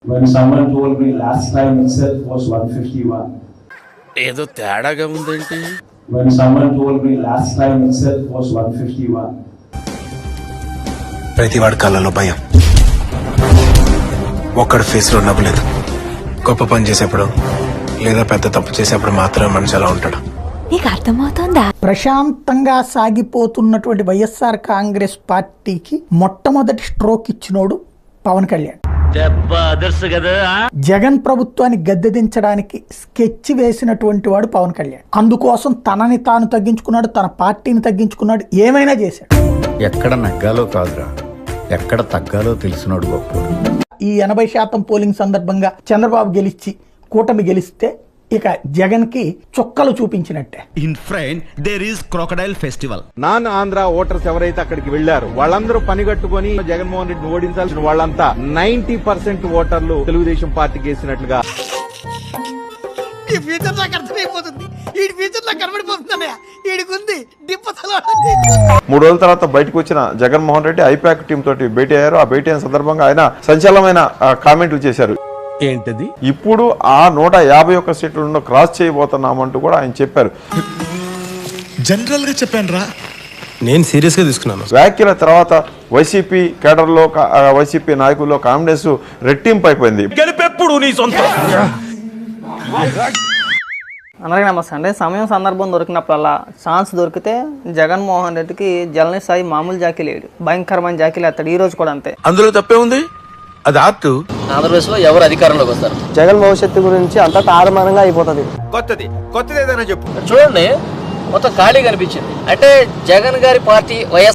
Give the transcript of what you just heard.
When someone told me last time itself was 151. ఏదో తేడాగా ఉందేంటి? When someone told me last time itself was 151. ప్రతివాడి కళ్ళలో భయం, ఒక్కడి ఫేస్ లో నవ్వులేదు. గొప్ప పని చేసేప్పుడు లేదా పెద్ద తప్పు చేసేప్పుడు మాత్రమే మనిషి అలా ఉంటాడు. నీకు అర్థమవుతుందా? ప్రశాంతంగా సాగిపోతున్నటువంటి వైఎస్ఆర్ కాంగ్రెస్ పార్టీకి మొట్టమొదటి స్ట్రోక్ ఇచ్చినోడు పవన్ కళ్యాణ్. జగన్ ప్రభుత్వాన్ని గద్దెదించడానికి స్కెచ్ వేసినటువంటి వాడు పవన్ కళ్యాణ్. అందుకోసం తనని తాను తగ్గించుకున్నాడు, తన పార్టీని తగ్గించుకున్నాడు, ఏమైనా చేశాడు. ఎక్కడ నగ్గాలో కాదురా, ఎక్కడ తగ్గాలో తెలిసినోడు గొప్ప. ఈ 80% పోలింగ్ సందర్భంగా చంద్రబాబు గెలిచి కూటమి గెలిస్తే ఇక జగన్ కి చుక్కలు చూపించినట్టే. In front there is crocodile festival. Non Andhra voters ఎవరైతే అక్కడికి వెళ్లారు వాళ్ళందరూ పనిగట్టుకుని జగన్మోహన్ రెడ్డిని ఓడించాల్సిన వాళ్ళంతా 90% ఓటర్లు తెలుగుదేశం పార్టీకి వేసినట్లుగా. ఈ ఫ్యూచర్ నాకు అర్థమైపోతుంది, ఈ ఫ్యూచర్ నాకు కనబడిపోతుందన్నయ్య. ఈడికుంది డిప్పతల. 3 రోజుల తర్వాత బయటకు వచ్చిన జగన్మోహన్ రెడ్డి ఐపాక్ టీం తోటి భేటీ అయ్యారు. ఆ భేటీ అయిన సందర్భంగా ఆయన సంచలనమైన కామెంట్లు చేశారు. ఏంటది? ఇప్పుడు ఆ 151 సీట్లను క్రాస్ చేయబోతున్నామంటూ కూడా ఆయన చెప్పారు. జనరల్ గా చెప్పాను రా, నేను సీరియస్ గా తీసుకున్నాను. వ్యాఖ్యల తర్వాత వైసీపీ కేడర్లో వైసీపీ నాయకుల్లో కాన్ఫిడెన్స్ రెట్టింపు అయిపోయింది. గెలిపెప్పుడు నీ సొంతం. అందరికీ నమస్తే అండి. సమయం సందర్భం దొరికినప్పుడల్లా ఛాన్స్ దొరికితే జగన్మోహన్ రెడ్డికి జలనీ సాయి మామూలు జాకీ లేడు, భయంకరమైన జాకీలు ఎత్తాడు. ఈ రోజు కూడా అంతే. అందులో తప్పే ఉంది. అది ఆర్ట్. ఆంధ్రప్రదేశ్ లో ఎవరు అధికారంలోకి వస్తారు? జగన్ భవిష్యత్తు గురించి అంతా తారుమారంగా అయిపోతుంది. కొత్తది ఏదైనా చెప్పు. చూడండి, మొత్తం ఖాళీ కనిపించింది. అంటే జగన్ గారి పార్టీ వైఎస్